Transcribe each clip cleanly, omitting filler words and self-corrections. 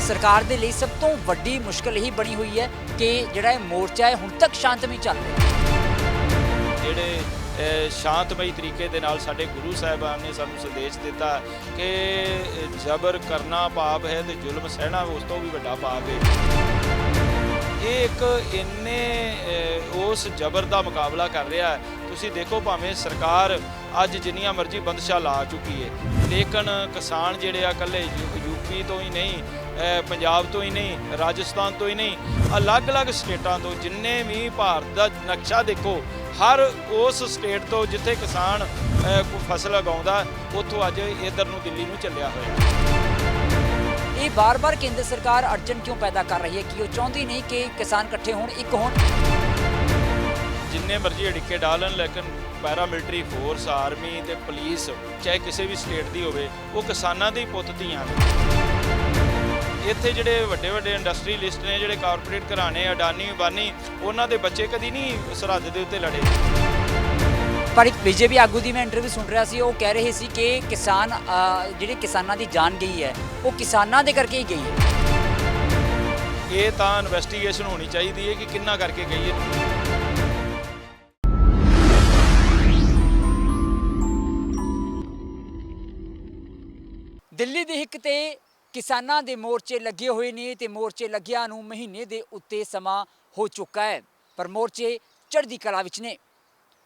सरकार ਦੇ ਲਈ ਸਭ ਤੋਂ ਵੱਡੀ ਮੁਸ਼ਕਲ ਇਹੀ ਬਣੀ ਹੋਈ ਹੈ ਕਿ ਜਿਹੜਾ ਇਹ ਮੋਰਚਾ ਹੈ ਹੁਣ ਤੱਕ ਸ਼ਾਂਤਮਈ ਚੱਲ ਰਿਹਾ ਹੈ। ਜਿਹੜੇ ਸ਼ਾਂਤਮਈ ਤਰੀਕੇ ਦੇ ਨਾਲ ਸਾਡੇ ਗੁਰੂ ਸਾਹਿਬਾਨ ਨੇ ਸਾਨੂੰ ਸੰਦੇਸ਼ ਦਿੱਤਾ ਕਿ ਜ਼ਬਰ ਕਰਨਾ ਪਾਪ ਹੈ ਤੇ ਜ਼ੁਲਮ ਸਹਿਣਾ ਉਸ ਤੋਂ ਵੀ ਵੱਡਾ ਪਾਪ ਹੈ। ਇਹ ਇੱਕ ਇੰਨੇ ਉਸ ਜ਼ਬਰ ਦਾ ਮੁਕਾਬਲਾ ਕਰ ਰਿਹਾ ਹੈ। ਤੁਸੀਂ ਦੇਖੋ ਭਾਵੇਂ ਸਰਕਾਰ ਅੱਜ ਜਿੰਨੀਆਂ ਮਰਜ਼ੀ ਬੰਦਸ਼ਾਂ ਲਾ ਚੁੱਕੀ ਹੈ, ਲੇਕਿਨ ਕਿਸਾਨ ਜਿਹੜੇ ਆ ਇਕੱਲੇ ਯੂਪੀ ਤੋਂ ਹੀ ਨਹੀਂ, ਪੰਜਾਬ ਤੋਂ ਹੀ ਨਹੀਂ, ਰਾਜਸਥਾਨ ਤੋਂ ਹੀ ਨਹੀਂ, ਅਲੱਗ-ਅਲੱਗ ਸਟੇਟਾਂ ਤੋਂ ਜਿੰਨੇ ਵੀ ਭਾਰਤ ਦਾ ਨਕਸ਼ਾ ਦੇਖੋ, ਹਰ ਉਸ ਸਟੇਟ ਤੋਂ ਜਿੱਥੇ ਕਿਸਾਨ ਕੋਈ ਫਸਲ ਉਗਾਉਂਦਾ ਉੱਥੋਂ ਅੱਜ ਇੱਧਰ ਨੂੰ ਦਿੱਲੀ ਨੂੰ ਚੱਲਿਆ ਹੋਇਆ। ਇਹ ਬਾਰ-ਬਾਰ ਕੇਂਦਰ ਸਰਕਾਰ ਅੜਚਨ ਕਿਉਂ ਪੈਦਾ ਕਰ ਰਹੀ ਹੈ ਕਿ ਉਹ ਚਾਹੁੰਦੀ ਨਹੀਂ ਕਿ ਕਿਸਾਨ ਇਕੱਠੇ ਹੋਣ, ਇੱਕ ਹੋਣ। ਜਿੰਨੇ ਮਰਜ਼ੀ ਅੜਿੱਕੇ ਡਾਲਣ, ਲੇਕਿਨ ਪੈਰਾਮਿਲਟਰੀ ਫੋਰਸ, ਆਰਮੀ ਤੇ ਪੁਲਿਸ ਚਾਹੇ ਕਿਸੇ ਵੀ ਸਟੇਟ ਦੀ ਹੋਵੇ, ਉਹ ਕਿਸਾਨਾਂ ਦੇ ਹੀ ਪੁੱਤ ਧੀਆਂ ਨੇ। ਇੱਥੇ ਜਿਹੜੇ ਵੱਡੇ ਵੱਡੇ ਇੰਡਸਟਰੀਲਿਸਟ ਨੇ, ਜਿਹੜੇ ਕਾਰਪੋਰੇਟ ਘਰਾਣੇ, ਅਡਾਨੀ, ਅੰਬਾਨੀ, ਉਹਨਾਂ ਦੇ ਬੱਚੇ ਕਦੀ ਨਹੀਂ ਸਰਹੱਦ ਦੇ ਉੱਤੇ ਲੜੇ। ਪਰ ਇੱਕ ਬੀਜੇਪੀ ਆਗੂ ਦੀ ਮੈਂ ਇੰਟਰਵਿਊ ਸੁਣ ਰਿਹਾ ਸੀ, ਉਹ ਕਹਿ ਰਹੇ ਸੀ ਕਿ ਕਿਸਾਨ ਜਿਹੜੇ ਕਿਸਾਨਾਂ ਦੀ ਜਾਨ ਗਈ ਹੈ ਉਹ ਕਿਸਾਨਾਂ ਦੇ ਕਰਕੇ ਹੀ ਗਈ ਹੈ। ਇਹ ਤਾਂ ਇਨਵੈਸਟੀਗੇਸ਼ਨ ਹੋਣੀ ਚਾਹੀਦੀ ਹੈ ਕਿ ਕਿੰਨਾ ਕਰਕੇ ਗਈ ਹੈ। ਦਿੱਲੀ ਦੀ ਹਿੱਕ ਤੇ ਕਿਸਾਨਾਂ ਦੇ ਮੋਰਚੇ ਲੱਗੇ ਹੋਏ ਨੇ ਤੇ ਮੋਰਚੇ ਲੱਗਿਆਂ ਨੂੰ ਮਹੀਨੇ ਦੇ ਉੱਤੇ ਸਮਾਂ ਹੋ ਚੁੱਕਾ ਹੈ, ਪਰ ਮੋਰਚੇ ਚੜ੍ਹਦੀ ਕਲਾ ਵਿੱਚ ਨੇ।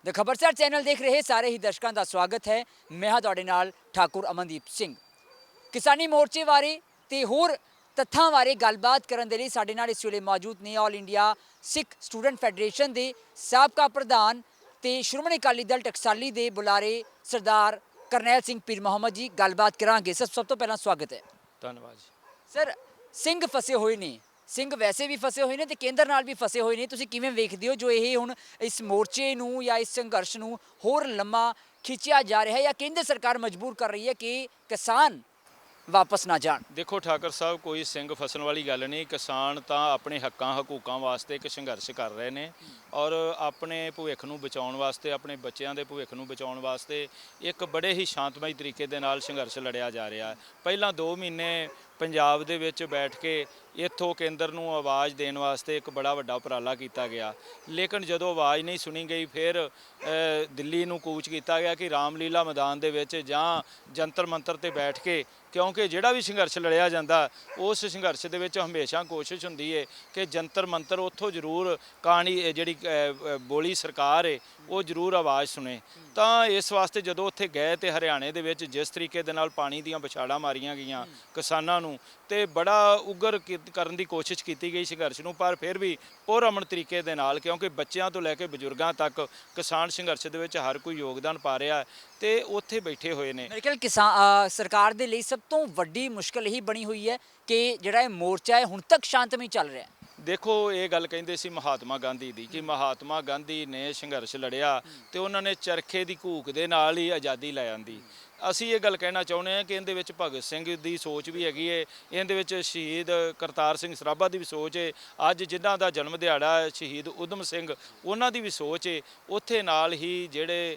ਦ ਖਬਰਸਾਰ ਚੈਨਲ ਦੇਖ ਰਹੇ ਸਾਰੇ ਹੀ ਦਰਸ਼ਕਾਂ ਦਾ ਸਵਾਗਤ ਹੈ। ਮੈਂ ਹਾਂ ਤੁਹਾਡੇ ਨਾਲ ਠਾਕੁਰ ਅਮਨਦੀਪ ਸਿੰਘ। ਕਿਸਾਨੀ ਮੋਰਚੇ ਬਾਰੇ ਤੇ ਹੋਰ ਤੱਥਾਂ ਬਾਰੇ ਗੱਲਬਾਤ ਕਰਨ ਦੇ ਲਈ ਸਾਡੇ ਨਾਲ ਇਸ ਵੇਲੇ ਮੌਜੂਦ ਨੇ ਆਲ ਇੰਡੀਆ ਸਿੱਖ ਸਟੂਡੈਂਟ ਫੈਡਰੇਸ਼ਨ ਦੇ ਸਾਬਕਾ ਪ੍ਰਧਾਨ ਤੇ ਸ਼੍ਰੋਮਣੀ ਅਕਾਲੀ ਦਲ ਟਕਸਾਲੀ ਦੇ ਬੁਲਾਰੇ ਸਰਦਾਰ ਕਰਨੈਲ ਸਿੰਘ ਪੀਰ ਮੁਹੰਮਦ ਜੀ। ਗੱਲਬਾਤ ਕਰਾਂਗੇ। ਸਭ ਤੋਂ ਪਹਿਲਾਂ ਸਵਾਗਤ ਹੈ। ਧੰਨਵਾਦ ਜੀ। ਸਰ, ਸਿੰਘ ਫਸੇ ਹੋਏ ਨੇ, ਸਿੰਘ ਵੈਸੇ ਵੀ ਫਸੇ ਹੋਏ ਨੇ ਤੇ ਕੇਂਦਰ ਨਾਲ ਵੀ ਫਸੇ ਹੋਏ ਨੇ। ਤੁਸੀਂ ਕਿਵੇਂ ਵੇਖਦੇ ਹੋ ਜੋ ਇਹ ਹੁਣ ਇਸ ਮੋਰਚੇ ਨੂੰ ਜਾਂ ਇਸ ਸੰਘਰਸ਼ ਨੂੰ ਹੋਰ ਲੰਮਾ ਖਿੱਚਿਆ ਜਾ ਰਿਹਾ ਹੈ ਜਾਂ ਕੇਂਦਰ ਸਰਕਾਰ ਮਜਬੂਰ ਕਰ ਰਹੀ ਹੈ ਕਿ ਕਿਸਾਨ ਵਾਪਸ ਨਾ ਜਾਣ? ਦੇਖੋ ਠਾਕਰ ਸਾਹਿਬ, ਕੋਈ ਸਿੰਘ ਫਸਣ ਵਾਲੀ ਗੱਲ ਨਹੀਂ। ਕਿਸਾਨ ਤਾਂ ਆਪਣੇ ਹੱਕਾਂ ਹਕੂਕਾਂ ਵਾਸਤੇ ਇੱਕ ਸੰਘਰਸ਼ ਕਰ ਰਹੇ ਨੇ ਔਰ ਆਪਣੇ ਭਵਿੱਖ ਨੂੰ ਬਚਾਉਣ ਵਾਸਤੇ, ਆਪਣੇ ਬੱਚਿਆਂ ਦੇ ਭਵਿੱਖ ਨੂੰ ਬਚਾਉਣ ਵਾਸਤੇ ਇੱਕ ਬੜੇ ਹੀ ਸ਼ਾਂਤਮਈ ਤਰੀਕੇ ਦੇ ਨਾਲ ਸੰਘਰਸ਼ ਲੜਿਆ ਜਾ ਰਿਹਾ ਹੈ। ਪਹਿਲਾਂ 2 ਮਹੀਨੇ ਪੰਜਾਬ ਦੇ ਵਿੱਚ ਬੈਠ ਕੇ ਇੱਥੋਂ ਕੇਂਦਰ ਨੂੰ ਆਵਾਜ਼ ਦੇਣ ਵਾਸਤੇ ਇੱਕ ਬੜਾ ਵੱਡਾ ਉਪਰਾਲਾ ਕੀਤਾ ਗਿਆ, ਲੇਕਿਨ ਜਦੋਂ ਆਵਾਜ਼ ਨਹੀਂ ਸੁਣੀ ਗਈ ਫਿਰ ਦਿੱਲੀ ਨੂੰ ਕੂਚ ਕੀਤਾ ਗਿਆ ਕਿ ਰਾਮਲੀਲਾ ਮੈਦਾਨ ਦੇ ਵਿੱਚ ਜਾਂ ਜੰਤਰ ਮੰਤਰ ਤੇ ਬੈਠ ਕੇ, ਕਿਉਂਕਿ ਜਿਹੜਾ ਵੀ ਸੰਘਰਸ਼ ਲੜਿਆ ਜਾਂਦਾ ਉਸ ਸੰਘਰਸ਼ ਦੇ ਵਿੱਚ ਹਮੇਸ਼ਾ ਕੋਸ਼ਿਸ਼ ਹੁੰਦੀ ਹੈ ਕਿ ਜੰਤਰ ਮੰਤਰ ਉੱਥੋਂ ਜ਼ਰੂਰ ਕਹਾਣੀ ਜਿਹੜੀ ਬੋਲੀ ਸਰਕਾਰ ਹੈ ਉਹ ਜ਼ਰੂਰ ਆਵਾਜ਼ ਸੁਣੇ। ਤਾਂ ਇਸ ਵਾਸਤੇ ਜਦੋਂ ਉੱਥੇ ਗਏ ਤੇ ਹਰਿਆਣੇ ਦੇ ਵਿੱਚ ਜਿਸ ਤਰੀਕੇ ਦੇ ਨਾਲ ਪਾਣੀ ਦੀਆਂ ਵਿਛਾੜਾਂ ਮਾਰੀਆਂ ਗਈਆਂ ਕਿਸਾਨਾਂ ਨੂੰ, ਤੇ ਬੜਾ ਉਗਰ ਕਰਨ ਦੀ ਕੋਸ਼ਿਸ਼ ਕੀਤੀ ਗਈ ਸੰਘਰਸ਼ ਨੂੰ, ਪਰ ਫਿਰ ਵੀ ਪੁਰਅਮਨ ਤਰੀਕੇ ਦੇ ਨਾਲ, ਕਿਉਂਕਿ ਬੱਚਿਆਂ ਤੋਂ ਲੈ ਕੇ ਬਜ਼ੁਰਗਾਂ ਤੱਕ ਕਿਸਾਨ ਸੰਘਰਸ਼ ਦੇ ਵਿੱਚ ਹਰ ਕੋਈ ਯੋਗਦਾਨ ਪਾ ਰਿਹਾ ਤੇ ਉੱਥੇ ਬੈਠੇ ਹੋਏ ਨੇ। ਮੇਰੇ ਖਿਆਲ ਸਰਕਾਰ ਦੇ ਲਈ ਸਭ ਤੋਂ ਵੱਡੀ ਮੁਸ਼ਕਲ ਇਹੀ ਬਣੀ ਹੋਈ ਹੈ ਕਿ ਜਿਹੜਾ ਇਹ ਮੋਰਚਾ ਹੈ ਹੁਣ ਤੱਕ ਸ਼ਾਂਤਮਈ ਚੱਲ ਰਿਹਾ ਹੈ। ਦੇਖੋ, ਇਹ ਗੱਲ ਕਹਿੰਦੇ ਸੀ ਮਹਾਤਮਾ ਗਾਂਧੀ ਦੀ ਕਿ ਮਹਾਤਮਾ ਗਾਂਧੀ ਨੇ ਸੰਘਰਸ਼ ਲੜਿਆ ਤੇ ਉਹਨਾਂ ਨੇ ਚਰਖੇ ਦੀ ਘੂਕ ਦੇ ਨਾਲ ਹੀ ਆਜ਼ਾਦੀ ਲੈ ਆਂਦੀ। ਅਸੀਂ ਇਹ ਗੱਲ ਕਹਿਣਾ ਚਾਹੁੰਦੇ ਹਾਂ ਕਿ ਇਹਦੇ ਵਿੱਚ ਭਗਤ ਸਿੰਘ ਦੀ ਸੋਚ ਵੀ ਹੈਗੀ ਹੈ, ਇਹਦੇ ਵਿੱਚ ਸ਼ਹੀਦ ਕਰਤਾਰ ਸਿੰਘ ਸਰਾਭਾ ਦੀ ਵੀ ਸੋਚ ਹੈ, ਅੱਜ ਜਿਨ੍ਹਾਂ ਦਾ ਜਨਮ ਦਿਹਾੜਾ ਸ਼ਹੀਦ ਊਧਮ ਸਿੰਘ ਉਹਨਾਂ ਦੀ ਵੀ ਸੋਚ ਹੈ। ਉੱਥੇ ਨਾਲ ਹੀ ਜਿਹੜੇ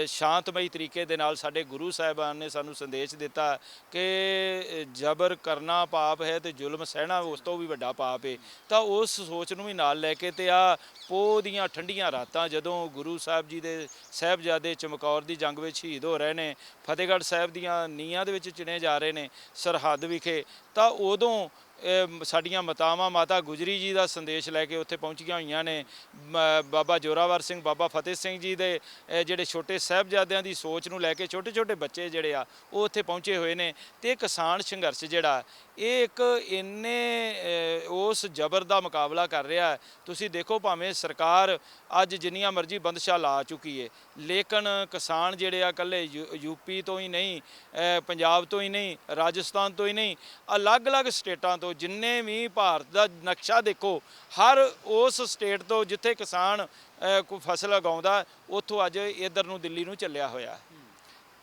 ਸ਼ਾਂਤਮਈ ਤਰੀਕੇ ਦੇ ਨਾਲ ਸਾਡੇ ਗੁਰੂ ਸਾਹਿਬਾਨ ਨੇ ਸਾਨੂੰ ਸੰਦੇਸ਼ ਦਿੱਤਾ ਕਿ ਜ਼ਬਰ ਕਰਨਾ ਪਾਪ ਹੈ ਤੇ ਜ਼ੁਲਮ ਸਹਿਣਾ ਉਸ ਤੋਂ ਵੀ ਵੱਡਾ ਪਾਪ ਹੈ। ਤਾਂ ਉਸ ਸੋਚ ਨੂੰ ਵੀ ਨਾਲ ਲੈ ਕੇ ਤੇ ਆ ਪੋਹ ਦੀਆਂ ਠੰਡੀਆਂ ਰਾਤਾਂ ਜਦੋਂ ਗੁਰੂ ਸਾਹਿਬ ਜੀ ਦੇ ਸਾਹਿਬਜ਼ਾਦੇ ਚਮਕੌਰ ਦੀ ਜੰਗ ਵਿੱਚ ਸ਼ਹੀਦ ਹੋ ਰਹੇ ਨੇ, ਫਤਿਹਗੜ੍ਹ ਸਾਹਿਬ ਦੀਆਂ ਨੀਹਾਂ ਦੇ ਵਿੱਚ ਚਿਣੇ ਜਾ ਰਹੇ ਨੇ ਸਰਹੱਦ ਵਿਖੇ, ਤਾਂ ਉਦੋਂ ਸਾਡੀਆਂ ਮਾਤਾਵਾਂ ਮਾਤਾ ਗੁਜਰੀ ਜੀ ਦਾ ਸੰਦੇਸ਼ ਲੈ ਕੇ ਉੱਥੇ ਪਹੁੰਚੀਆਂ ਹੋਈਆਂ ਨੇ। ਬਾਬਾ ਜੋਰਾਵਰ ਸਿੰਘ, ਬਾਬਾ ਫਤਿਹ ਸਿੰਘ ਜੀ ਦੇ ਜਿਹੜੇ ਛੋਟੇ ਸਾਹਿਬਜ਼ਾਦਿਆਂ ਦੀ ਸੋਚ ਨੂੰ ਲੈ ਕੇ ਛੋਟੇ ਛੋਟੇ ਬੱਚੇ ਜਿਹੜੇ ਆ ਉਹ ਉੱਥੇ ਪਹੁੰਚੇ ਹੋਏ ਨੇ। ਤੇ ਕਿਸਾਨ ਸੰਘਰਸ਼ ਜਿਹੜਾ ਇਹ ਇੱਕ ਇੰਨੇ ਉਸ ਜ਼ਬਰ ਦਾ ਮੁਕਾਬਲਾ ਕਰ ਰਿਹਾ ਹੈ। ਤੁਸੀਂ ਦੇਖੋ ਭਾਵੇਂ ਸਰਕਾਰ ਅੱਜ ਜਿੰਨੀਆਂ ਮਰਜ਼ੀ ਬੰਦਸ਼ਾਂ ਲਾ ਚੁੱਕੀ ਹੈ, ਲੇਕਿਨ ਕਿਸਾਨ ਜਿਹੜੇ ਆ ਇਕੱਲੇ ਯੂਪੀ ਤੋਂ ਹੀ ਨਹੀਂ, ਪੰਜਾਬ ਤੋਂ ਹੀ ਨਹੀਂ, ਰਾਜਸਥਾਨ ਤੋਂ ਹੀ ਨਹੀਂ, ਅਲੱਗ-ਅਲੱਗ ਸਟੇਟਾਂ ਤੋਂ ਜਿੰਨੇ ਵੀ ਭਾਰਤ ਦਾ ਨਕਸ਼ਾ ਦੇਖੋ, ਹਰ ਉਸ ਸਟੇਟ ਤੋਂ ਜਿੱਥੇ ਕਿਸਾਨ ਕੋਈ ਫਸਲ ਉਗਾਉਂਦਾ ਉੱਥੋਂ ਅੱਜ ਇੱਧਰ ਨੂੰ ਦਿੱਲੀ ਨੂੰ ਚੱਲਿਆ ਹੋਇਆ।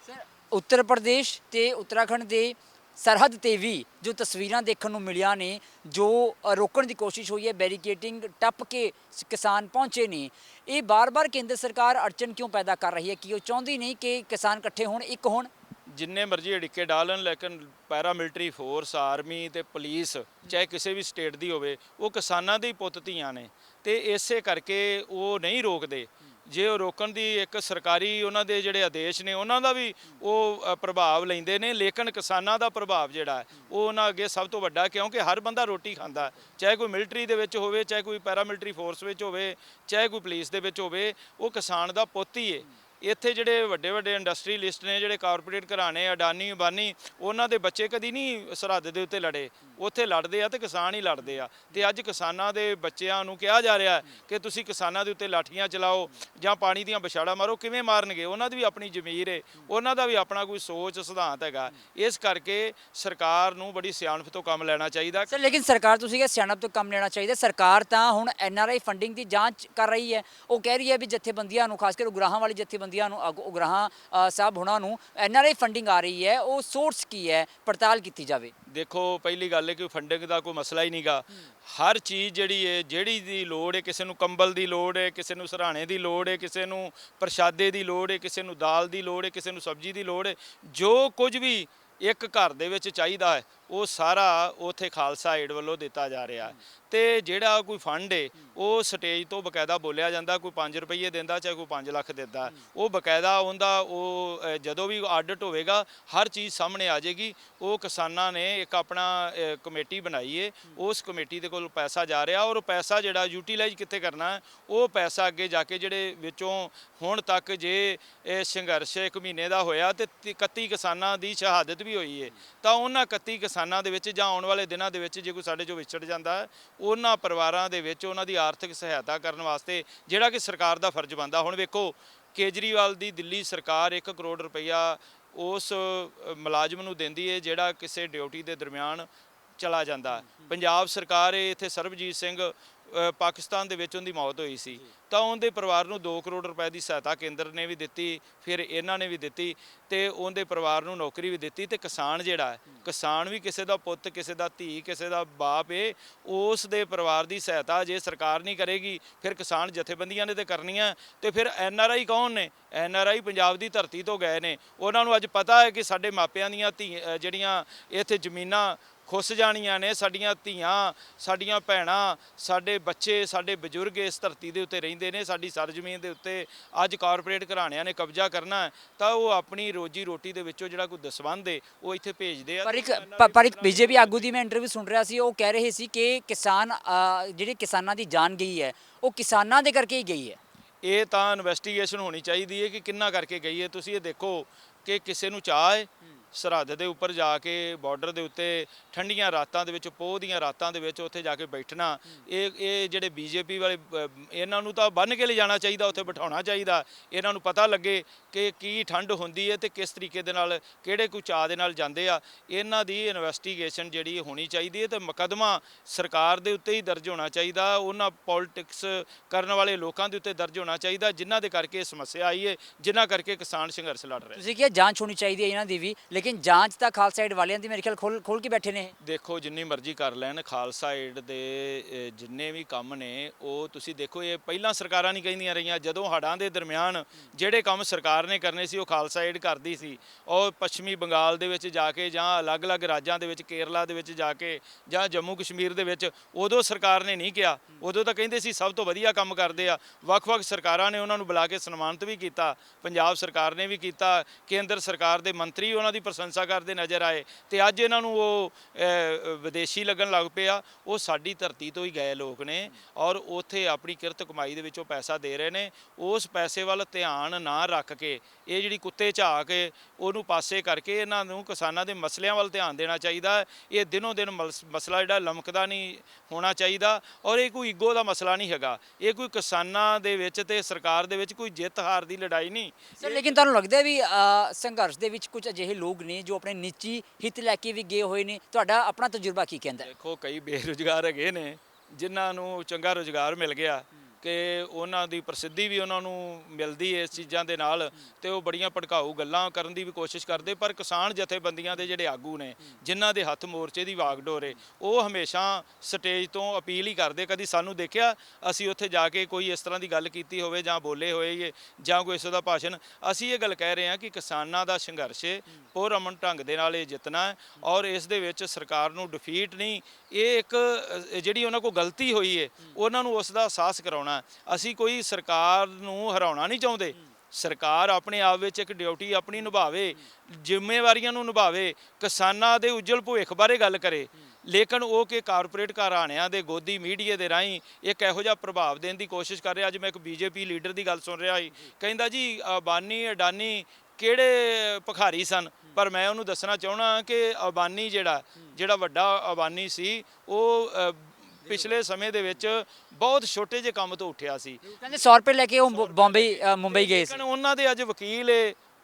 ਸਰ, ਉੱਤਰ ਪ੍ਰਦੇਸ਼ ਤੇ ਉੱਤਰਾਖੰਡ ਦੇ ਸਰਹੱਦ ਤੇ ਵੀ ਜੋ ਤਸਵੀਰਾਂ ਦੇਖਣ ਨੂੰ ਮਿਲੀਆਂ ਨੇ, ਜੋ ਰੋਕਣ ਦੀ ਕੋਸ਼ਿਸ਼ ਹੋਈ ਹੈ, ਬੈਰੀਕੇਡਿੰਗ ਟੱਪ ਕੇ ਕਿਸਾਨ ਪਹੁੰਚੇ ਨੇ, ਇਹ ਬਾਰ-ਬਾਰ ਕੇਂਦਰ ਸਰਕਾਰ ਅੜਚਨ ਕਿਉਂ ਪੈਦਾ ਕਰ ਰਹੀ ਹੈ ਕਿ ਉਹ ਚਾਹੁੰਦੀ ਨਹੀਂ ਕਿ ਕਿਸਾਨ ਇਕੱਠੇ ਹੋਣ, ਇੱਕ ਹੋਣ? ਜਿੰਨੇ ਮਰਜ਼ੀ ਅੜਿੱਕੇ ਡਾਲਣ, ਲੇਕਿਨ ਪੈਰਾਮਿਲਟਰੀ ਫੋਰਸ, ਆਰਮੀ ਤੇ ਪੁਲਿਸ ਚਾਹੇ ਕਿਸੇ ਵੀ ਸਟੇਟ ਦੀ ਹੋਵੇ, ਉਹ ਕਿਸਾਨਾਂ ਦੇ ਹੀ ਪੁੱਤ ਧੀਆਂ ਨੇ ਤੇ ਇਸੇ ਕਰਕੇ ਉਹ ਨਹੀਂ ਰੋਕਦੇ। ਜੇ ਉਹ ਰੋਕਣ ਦੀ ਇੱਕ ਸਰਕਾਰੀ ਉਹਨਾਂ ਦੇ ਜਿਹੜੇ ਆਦੇਸ਼ ਨੇ ਉਹਨਾਂ ਦਾ ਵੀ ਉਹ ਪ੍ਰਭਾਵ ਲੈਂਦੇ ਨੇ, ਲੇਕਿਨ ਕਿਸਾਨਾਂ ਦਾ ਪ੍ਰਭਾਵ ਜਿਹੜਾ ਹੈ ਉਹ ਉਹਨਾਂ ਅੱਗੇ ਸਭ ਤੋਂ ਵੱਡਾ, ਕਿਉਂਕਿ ਹਰ ਬੰਦਾ ਰੋਟੀ ਖਾਂਦਾ, ਚਾਹੇ ਕੋਈ ਮਿਲਟਰੀ ਦੇ ਵਿੱਚ ਹੋਵੇ, ਚਾਹੇ ਕੋਈ ਪੈਰਾਮਿਲਟਰੀ ਫੋਰਸ ਵਿੱਚ ਹੋਵੇ, ਚਾਹੇ ਕੋਈ ਪੁਲਿਸ ਦੇ ਵਿੱਚ ਹੋਵੇ, ਉਹ ਕਿਸਾਨ ਦਾ ਪੁੱਤ ਹੀ ਹੈ। ਇੱਥੇ ਜਿਹੜੇ ਵੱਡੇ ਵੱਡੇ ਇੰਡਸਟਰੀਲਿਸਟ ਨੇ, ਜਿਹੜੇ ਕਾਰਪੋਰੇਟ ਘਰਾਣੇ, ਅਡਾਨੀ ਅੰਬਾਨੀ, ਉਹਨਾਂ ਦੇ ਬੱਚੇ ਕਦੀ ਨਹੀਂ ਸਰਹੱਦ ਦੇ ਉੱਤੇ ਲੜੇ, ਉੱਥੇ ਲੜਦੇ ਆ ਤੇ ਕਿਸਾਨ ਹੀ ਲੜਦੇ ਆ। ਤੇ ਅੱਜ ਕਿਸਾਨਾਂ ਦੇ ਬੱਚਿਆਂ ਨੂੰ ਕਿਹਾ ਜਾ ਰਿਹਾ ਕਿ ਤੁਸੀਂ ਕਿਸਾਨਾਂ ਦੇ ਉੱਤੇ ਲਾਠੀਆਂ ਚਲਾਓ ਜਾਂ ਪਾਣੀ ਦੀਆਂ ਵਿਛਾੜਾਂ ਮਾਰੋ। ਕਿਵੇਂ ਮਾਰਨਗੇ? ਉਹਨਾਂ ਦੀ ਵੀ ਆਪਣੀ ਜ਼ਮੀਰ ਹੈ, ਉਹਨਾਂ ਦਾ ਵੀ ਆਪਣਾ ਕੋਈ ਸੋਚ ਸਿਧਾਂਤ ਹੈਗਾ। ਇਸ ਕਰਕੇ ਸਰਕਾਰ ਨੂੰ ਬੜੀ ਸਿਆਣਪ ਤੋਂ ਕੰਮ ਲੈਣਾ ਚਾਹੀਦਾ। ਸਰ ਲੇਕਿਨ ਸਰਕਾਰ, ਤੁਸੀਂ ਕਿਹਾ ਸਿਆਣਪ ਤੋਂ ਕੰਮ ਲੈਣਾ ਚਾਹੀਦਾ, ਸਰਕਾਰ ਤਾਂ ਹੁਣ NRI ਫੰਡਿੰਗ ਦੀ ਜਾਂਚ ਕਰ ਰਹੀ ਹੈ। ਉਹ ਕਹਿ ਰਹੀ ਹੈ ਵੀ ਜਥੇਬੰਦੀਆਂ ਨੂੰ, ਖਾਸ ਕਰ ਉਗਰਾਹਾਂ ਵਾਲੀ ਜਥੇਬੰਦੀਆਂ ਨੂੰ, ਉਗਰਾਹਾਂ ਸਾਹਿਬ ਹੁਣਾਂ ਨੂੰ NRI ਫੰਡਿੰਗ ਆ ਰਹੀ ਹੈ, ਉਹ ਸੋਰਸ ਕੀ ਹੈ, ਪੜਤਾਲ ਕੀਤੀ ਜਾਵੇ। ਦੇਖੋ, ਪਹਿਲੀ ਗੱਲ ਹੈ ਕਿ ਫੰਡਿੰਗ ਦਾ ਕੋਈ ਮਸਲਾ ਹੀ ਨਹੀਂਗਾ। ਹਰ ਚੀਜ਼ ਜਿਹੜੀ ਹੈ, ਜਿਹੜੀ ਦੀ ਲੋੜ ਹੈ, ਕਿਸੇ ਨੂੰ ਕੰਬਲ ਦੀ ਲੋੜ ਹੈ, ਕਿਸੇ ਨੂੰ ਸਰਾਣੇ ਦੀ ਲੋੜ ਹੈ, ਕਿਸੇ ਨੂੰ ਪ੍ਰਸ਼ਾਦੇ ਦੀ ਲੋੜ ਹੈ, ਕਿਸੇ ਨੂੰ ਦਾਲ ਦੀ ਲੋੜ ਹੈ, ਕਿਸੇ ਨੂੰ ਸਬਜ਼ੀ ਦੀ ਲੋੜ ਹੈ, ਜੋ ਕੁਝ ਵੀ ਇੱਕ ਘਰ ਦੇ ਵਿੱਚ ਚਾਹੀਦਾ ਹੈ ਉਹ ਸਾਰਾ ਉੱਥੇ ਖਾਲਸਾ ਏਡ ਵੱਲੋਂ ਦਿੱਤਾ ਜਾ ਰਿਹਾ ਹੈ। ਤੇ ਜਿਹੜਾ ਕੋਈ ਫੰਡ ਹੈ ਉਹ ਸਟੇਜ ਤੋਂ ਬਕਾਇਦਾ ਬੋਲਿਆ ਜਾਂਦਾ, ਕੋਈ 5 ਰੁਪਏ ਦਿੰਦਾ, ਚਾਹੇ ਕੋਈ 5 ਲੱਖ ਦਿੰਦਾ, ਉਹ ਬਕਾਇਦਾ ਉਹਦਾ ਉਹ ਜਦੋਂ ਵੀ ਆਡਿਟ ਹੋਵੇਗਾ ਹਰ ਚੀਜ਼ ਸਾਹਮਣੇ ਆ ਜਾਏਗੀ। ਉਹ ਕਿਸਾਨਾਂ ਨੇ ਇੱਕ ਆਪਣਾ ਕਮੇਟੀ ਬਣਾਈ ਹੈ, ਉਸ ਕਮੇਟੀ ਦੇ ਕੋਲ ਪੈਸਾ ਜਾ ਰਿਹਾ, ਔਰ ਉਹ ਪੈਸਾ ਜਿਹੜਾ ਯੂਟੀਲਾਈਜ਼ ਕਿੱਥੇ ਕਰਨਾ ਹੈ, ਉਹ ਪੈਸਾ ਅੱਗੇ ਜਾ ਕੇ ਜਿਹੜੇ ਵਿੱਚੋਂ ਹੁਣ ਤੱਕ ਜੇ ਇਹ ਸੰਘਰਸ਼ 1 ਮਹੀਨੇ ਦਾ ਹੋਇਆ ਤੇ 31 ਕਿਸਾਨਾਂ ਦੀ ਸ਼ਹਾਦਤ ਵੀ ਹੋਈ ਹੈ, ਤਾਂ ਉਹਨਾਂ 31 ਕਿਸਾਨਾਂ ਦੇ ਵਿੱਚ ਜਾਂ ਆਉਣ ਵਾਲੇ ਦਿਨਾਂ ਦੇ ਵਿੱਚ ਜੇ ਕੋਈ ਸਾਡੇ ਚੋਂ ਵਿਛੜ ਜਾਂਦਾ ਹੈ, ਉਹਨਾਂ ਪਰਿਵਾਰਾਂ ਦੇ ਵਿੱਚ ਉਹਨਾਂ ਦੀ ਆਰਥਿਕ ਸਹਾਇਤਾ ਕਰਨ ਵਾਸਤੇ ਜਿਹੜਾ ਕਿ ਸਰਕਾਰ ਦਾ ਫਰਜ਼ ਬਣਦਾ। ਹੁਣ ਵੇਖੋ, ਕੇਜਰੀਵਾਲ ਦੀ ਦਿੱਲੀ ਸਰਕਾਰ 1 ਕਰੋੜ ਰੁਪਈਆ ਉਸ ਮੁਲਾਜ਼ਮ ਨੂੰ ਦਿੰਦੀ ਹੈ ਜਿਹੜਾ ਕਿਸੇ ਡਿਊਟੀ ਦੇ ਦਰਮਿਆਨ ਚਲਾ ਜਾਂਦਾ। ਪੰਜਾਬ ਸਰਕਾਰ ਇੱਥੇ ਸਰਬਜੀਤ ਸਿੰਘ ਪਾਕਿਸਤਾਨ ਦੇ ਵਿੱਚ ਉਹਦੀ ਮੌਤ ਹੋਈ ਸੀ, ਤਾਂ ਉਹਦੇ ਪਰਿਵਾਰ ਨੂੰ 2 ਕਰੋੜ ਰੁਪਏ ਦੀ ਸਹਾਇਤਾ ਕੇਂਦਰ ਨੇ ਵੀ ਦਿੱਤੀ, ਫਿਰ ਇਹਨਾਂ ਨੇ ਵੀ ਦਿੱਤੀ, ਤੇ ਉਹਦੇ ਪਰਿਵਾਰ ਨੂੰ ਨੌਕਰੀ ਵੀ ਦਿੱਤੀ। ਤੇ ਕਿਸਾਨ ਜਿਹੜਾ ਹੈ, ਕਿਸਾਨ ਵੀ ਕਿਸੇ ਦਾ ਪੁੱਤ, ਕਿਸੇ ਦਾ ਧੀ, ਕਿਸੇ ਦਾ ਬਾਪ ਹੈ, ਉਸ ਦੇ ਪਰਿਵਾਰ ਦੀ ਸਹਾਇਤਾ ਜੇ ਸਰਕਾਰ ਨਹੀਂ ਕਰੇਗੀ ਫਿਰ ਕਿਸਾਨ ਜਥੇਬੰਦੀਆਂ ਨੇ ਤੇ ਕਰਨੀਆਂ। ਤੇ ਫਿਰ NRI ਕੌਣ ਨੇ? NRI ਪੰਜਾਬ ਦੀ ਧਰਤੀ ਤੋਂ ਗਏ ਨੇ, ਉਹਨਾਂ ਨੂੰ ਅੱਜ ਪਤਾ ਹੈ ਕਿ ਸਾਡੇ ਮਾਪਿਆਂ ਦੀਆਂ ਜਿਹੜੀਆਂ ਇੱਥੇ ਜ਼ਮੀਨਾਂ ਖੁੱਸ ਜਾਣੀਆਂ ਨੇ, ਸਾਡੀਆਂ ਧੀਆਂ, ਸਾਡੀਆਂ ਭੈਣਾਂ, ਸਾਡੇ ਬੱਚੇ, ਸਾਡੇ ਬਜ਼ੁਰਗ ਇਸ ਧਰਤੀ ਦੇ ਉੱਤੇ ਰਹਿੰਦੇ ਨੇ, ਸਾਡੀ ਸਰਜ਼ਮੀਨ ਦੇ ਉੱਤੇ ਅੱਜ ਕਾਰਪੋਰੇਟ ਘਰਾਣਿਆਂ ਨੇ ਕਬਜ਼ਾ ਕਰਨਾ ਹੈ, ਤਾਂ ਉਹ ਆਪਣੀ ਰੋਜੀ ਰੋਟੀ ਦੇ ਵਿੱਚੋਂ ਜਿਹੜਾ ਕੋਈ ਦਸਵੰਧ ਹੈ ਉਹ ਇੱਥੇ ਭੇਜਦੇ ਆ। ਪਰ ਇੱਕ BJP ਆਗੂ ਦੀ ਮੈਂ ਇੰਟਰਵਿਊ ਸੁਣ ਰਿਹਾ ਸੀ, ਉਹ ਕਹਿ ਰਹੇ ਸੀ ਕਿ ਕਿਸਾਨ ਜਿਹੜੀ ਕਿਸਾਨਾਂ ਦੀ ਜਾਨ ਗਈ ਹੈ ਉਹ ਕਿਸਾਨਾਂ ਦੇ ਕਰਕੇ ਹੀ ਗਈ ਹੈ। ਇਹ ਤਾਂ ਇਨਵੈਸਟੀਗੇਸ਼ਨ ਹੋਣੀ ਚਾਹੀਦੀ ਹੈ ਕਿ ਕਿੰਨਾ ਕਰਕੇ ਗਈ ਹੈ। ਤੁਸੀਂ ਇਹ ਦੇਖੋ ਕਿ ਕਿਸੇ ਨੂੰ ਚਾਹ ਹੈ ਸਰਹੱਦ ਦੇ ਉੱਪਰ ਜਾ ਕੇ, ਬਾਰਡਰ ਦੇ ਉੱਤੇ ਠੰਡੀਆਂ ਰਾਤਾਂ ਦੇ ਵਿੱਚ, ਪੋਹ ਦੀਆਂ ਰਾਤਾਂ ਦੇ ਵਿੱਚ ਉੱਥੇ ਜਾ ਕੇ ਬੈਠਣਾ। ਇਹ ਜਿਹੜੇ BJP ਵਾਲੇ, ਇਹਨਾਂ ਨੂੰ ਤਾਂ ਬੰਨ੍ਹ ਕੇ ਲਿਜਾਣਾ ਚਾਹੀਦਾ, ਉੱਥੇ ਬਿਠਾਉਣਾ ਚਾਹੀਦਾ। ਇਹਨਾਂ ਨੂੰ ਪਤਾ ਲੱਗੇ ਕਿ ਕੀ ਠੰਡ ਹੁੰਦੀ ਹੈ ਤੇ ਕਿਸ ਤਰੀਕੇ ਦੇ ਨਾਲ, ਕਿਹੜੇ ਕੋਈ ਚਾਅ ਦੇ ਨਾਲ ਜਾਂਦੇ ਆ। ਇਹਨਾਂ ਦੀ ਇਨਵੈਸਟੀਗੇਸ਼ਨ ਜਿਹੜੀ ਹੋਣੀ ਚਾਹੀਦੀ ਹੈ ਤੇ ਮੁਕੱਦਮਾ ਸਰਕਾਰ ਦੇ ਉੱਤੇ ਹੀ ਦਰਜ ਹੋਣਾ ਚਾਹੀਦਾ, ਉਹਨਾਂ ਪੋਲਿਟਿਕਸ ਕਰਨ ਵਾਲੇ ਲੋਕਾਂ ਦੇ ਉੱਤੇ ਦਰਜ ਹੋਣਾ ਚਾਹੀਦਾ ਜਿਨ੍ਹਾਂ ਦੇ ਕਰਕੇ ਇਹ ਸਮੱਸਿਆ ਆਈ ਹੈ, ਜਿਨ੍ਹਾਂ ਕਰਕੇ ਕਿਸਾਨ ਸੰਘਰਸ਼ ਲੜ ਰਹੇ। ਤੁਸੀਂ ਕਿਹਾ ਜਾਂਚ ਹੋਣੀ ਚਾਹੀਦੀ ਹੈ ਇਹਨਾਂ ਦੀ ਵੀ, ਲੇਕਿਨ ਜਾਂਚ ਤਾਂ ਖਾਲਸਾ ਏਡ ਵਾਲਿਆਂ ਦੀ ਮੇਰੇ ਖਿਆਲ ਖੋਲ ਕੇ ਬੈਠੇ ਨੇ। ਦੇਖੋ, ਜਿੰਨੀ ਮਰਜ਼ੀ ਕਰ ਲੈਣ, ਖਾਲਸਾ ਏਡ ਦੇ ਜਿੰਨੇ ਵੀ ਕੰਮ ਨੇ ਉਹ ਤੁਸੀਂ ਦੇਖੋ, ਇਹ ਪਹਿਲਾਂ ਸਰਕਾਰਾਂ ਨਹੀਂ ਕਹਿੰਦੀਆਂ ਰਹੀਆਂ। ਜਦੋਂ ਹੜ੍ਹਾਂ ਦੇ ਦਰਮਿਆਨ ਜਿਹੜੇ ਕੰਮ ਸਰਕਾਰ ਨੇ ਕਰਨੇ ਸੀ ਉਹ ਖਾਲਸਾ ਏਡ ਕਰਦੀ ਸੀ। ਔਰ ਪੱਛਮੀ ਬੰਗਾਲ ਦੇ ਵਿੱਚ ਜਾ ਕੇ, ਜਾਂ ਅਲੱਗ-ਅਲੱਗ ਰਾਜਾਂ ਦੇ ਵਿੱਚ, ਕੇਰਲਾ ਦੇ ਵਿੱਚ ਜਾ ਕੇ, ਜਾਂ ਜੰਮੂ ਕਸ਼ਮੀਰ ਦੇ ਵਿੱਚ, ਉਦੋਂ ਸਰਕਾਰ ਨੇ ਨਹੀਂ ਕਿਹਾ। ਉਦੋਂ ਤਾਂ ਕਹਿੰਦੇ ਸੀ ਸਭ ਤੋਂ ਵਧੀਆ ਕੰਮ ਕਰਦੇ ਆ। ਵੱਖ-ਵੱਖ ਸਰਕਾਰਾਂ ਨੇ ਉਹਨਾਂ ਨੂੰ ਬੁਲਾ ਕੇ ਸਨਮਾਨਿਤ ਵੀ ਕੀਤਾ, ਪੰਜਾਬ ਸਰਕਾਰ ਨੇ ਵੀ ਕੀਤਾ, ਕੇਂਦਰ ਸਰਕਾਰ ਦੇ ਮੰਤਰੀ ਉਹਨਾਂ ਦੀ ਪ੍ਰਸ਼ੰਸਾ ਕਰਦੇ ਨਜ਼ਰ ਆਏ। ਤੇ ਅੱਜ ਇਹਨਾਂ ਨੂੰ ਉਹ ਵਿਦੇਸ਼ੀ ਲੱਗਣ ਲੱਗ ਪਿਆ। ਉਹ ਸਾਡੀ ਧਰਤੀ ਤੋਂ ਹੀ ਗਏ ਲੋਕ ਨੇ ਔਰ ਉੱਥੇ ਆਪਣੀ ਕਿਰਤ ਕਮਾਈ ਦੇ ਵਿੱਚੋਂ ਪੈਸਾ ਦੇ ਰਹੇ ਨੇ। ਉਸ ਪੈਸੇ ਵੱਲ ਧਿਆਨ ਨਾ ਰੱਖ ਕੇ, ਇਹ ਜਿਹੜੀ ਕੁੱਤੇ ਝਾਕ ਕੇ ਉਹਨੂੰ ਪਾਸੇ ਕਰਕੇ, ਇਹਨਾਂ ਨੂੰ ਕਿਸਾਨਾਂ ਦੇ ਮਸਲਿਆਂ ਵੱਲ ਧਿਆਨ ਦੇਣਾ ਚਾਹੀਦਾ। ਇਹ ਦਿਨੋਂ ਦਿਨ ਮਸਲਾ ਜਿਹੜਾ ਲਮਕਦਾ ਨਹੀਂ ਹੋਣਾ ਚਾਹੀਦਾ। ਔਰ ਇਹ ਕੋਈ ਈਗੋ ਦਾ ਮਸਲਾ ਨਹੀਂ ਹੈਗਾ, ਇਹ ਕੋਈ ਕਿਸਾਨਾਂ ਦੇ ਵਿੱਚ ਤੇ ਸਰਕਾਰ ਦੇ ਵਿੱਚ ਕੋਈ ਜਿੱਤ ਹਾਰ ਦੀ ਲੜਾਈ ਨਹੀਂ। ਸਰ ਲੇਕਿਨ ਤੁਹਾਨੂੰ ਲੱਗਦਾ ਵੀ ਸੰਘਰਸ਼ ਦੇ ਵਿੱਚ ਕੁਝ ਅਜਿਹੇ ਲੋਕ ਨੇ ਜੋ ਆਪਣੇ ਨਿੱਜੀ ਹਿੱਤ ਲੈ ਕੇ ਵੀ ਗਏ ਹੋਏ ਨੇ? ਤੁਹਾਡਾ ਆਪਣਾ ਤਜਰਬਾ ਕੀ ਕਹਿੰਦਾ? ਦੇਖੋ, ਕਈ ਬੇਰੁਜ਼ਗਾਰ ਹੈਗੇ ਨੇ ਜਿਨ੍ਹਾਂ ਨੂੰ ਚੰਗਾ ਰੁਜ਼ਗਾਰ ਮਿਲ ਗਿਆ ਕਿ ਉਹਨਾਂ ਦੀ ਪ੍ਰਸਿੱਧੀ ਵੀ ਉਹਨਾਂ ਨੂੰ ਮਿਲਦੀ ਹੈ ਇਸ ਚੀਜ਼ਾਂ ਦੇ ਨਾਲ, ਤੇ ਉਹ ਬੜੀਆਂ ਭੜਕਾਊ ਗੱਲਾਂ ਕਰਨ ਦੀ ਵੀ ਕੋਸ਼ਿਸ਼ ਕਰਦੇ। ਪਰ ਕਿਸਾਨ ਜਥੇਬੰਦੀਆਂ ਦੇ ਜਿਹੜੇ ਆਗੂ ਨੇ, ਜਿਨ੍ਹਾਂ ਦੇ ਹੱਥ ਮੋਰਚੇ ਦੀ ਵਾਗਡੋਰ ਹੈ, ਉਹ ਹਮੇਸ਼ਾ ਸਟੇਜ ਤੋਂ ਅਪੀਲ ਹੀ ਕਰਦੇ। ਕਦੀ ਸਾਨੂੰ ਦੇਖਿਆ ਅਸੀਂ ਉੱਥੇ ਜਾ ਕੇ ਕੋਈ ਇਸ ਤਰ੍ਹਾਂ ਦੀ ਗੱਲ ਕੀਤੀ ਹੋਵੇ ਜਾਂ ਬੋਲੇ ਹੋਏ ਜਾਂ ਕੋਈ ਇਸ ਦਾ ਭਾਸ਼ਣ। ਅਸੀਂ ਇਹ ਗੱਲ ਕਹਿ ਰਹੇ ਹਾਂ ਕਿ ਕਿਸਾਨਾਂ ਦਾ ਸੰਘਰਸ਼ ਪੁਰਅਮਨ ਢੰਗ ਦੇ ਨਾਲ ਇਹ ਜਿੱਤਣਾ ਹੈ, ਔਰ ਇਸ ਦੇ ਵਿੱਚ ਸਰਕਾਰ ਨੂੰ ਡਿਫੀਟ ਨਹੀਂ, ਇਹ ਇੱਕ ਜਿਹੜੀ ਉਹਨਾਂ ਕੋਲ ਗਲਤੀ ਹੋਈ ਹੈ ਉਹਨਾਂ ਨੂੰ ਉਸ ਦਾ ਅਹਿਸਾਸ ਕਰਾਉਣਾ। ਅਸੀਂ ਕੋਈ ਸਰਕਾਰ ਨੂੰ ਹਰਾਉਣਾ ਨਹੀਂ ਚਾਹੁੰਦੇ। ਸਰਕਾਰ ਆਪਣੇ ਆਪ ਵਿੱਚ ਇੱਕ ਡਿਊਟੀ ਆਪਣੀ ਨਿਭਾਵੇ, ਜ਼ਿੰਮੇਵਾਰੀਆਂ ਨੂੰ ਨਿਭਾਵੇ, ਕਿਸਾਨਾਂ ਦੇ ਉਜਲ ਭਵਿੱਖ ਬਾਰੇ ਗੱਲ ਕਰੇ, ਲੇਕਿਨ ਉਹ ਕਿ ਕਾਰਪੋਰੇਟ ਘਰਾਣਿਆਂ ਦੇ ਗੋਦੀ ਮੀਡੀਆ ਦੇ ਰਾਹੀਂ ਇੱਕ ਇਹੋ ਜਿਹਾ ਪ੍ਰਭਾਵ ਦੇਣ ਦੀ ਕੋਸ਼ਿਸ਼ ਕਰ ਰਿਹਾ। ਅੱਜ ਮੈਂ ਇੱਕ ਬੀਜੇਪੀ ਲੀਡਰ ਦੀ ਗੱਲ ਸੁਣ ਰਿਹਾ ਸੀ, ਕਹਿੰਦਾ ਜੀ ਅੰਬਾਨੀ ਅਡਾਨੀ ਕਿਹੜੇ ਭਿਖਾਰੀ ਸਨ। ਪਰ ਮੈਂ ਉਹਨੂੰ ਦੱਸਣਾ ਚਾਹੁੰਦਾ ਕਿ ਅੰਬਾਨੀ ਜਿਹੜਾ ਵੱਡਾ ਅੰਬਾਨੀ ਸੀ, ਉਹ ਪਿਛਲੇ ਸਮੇਂ ਦੇ ਵਿੱਚ ਬਹੁਤ ਛੋਟੇ ਜਿਹੇ ਕੰਮ ਤੋਂ ਉੱਠਿਆ ਸੀ। ਕਹਿੰਦੇ 100 ਰੁਪਏ ਲੈ ਕੇ ਉਹ ਮੁੰਬਈ ਗਏ ਸੀ। ਲੇਕਿਨ ਉਹਨਾਂ ਦੇ ਅੱਜ ਵਕੀਲ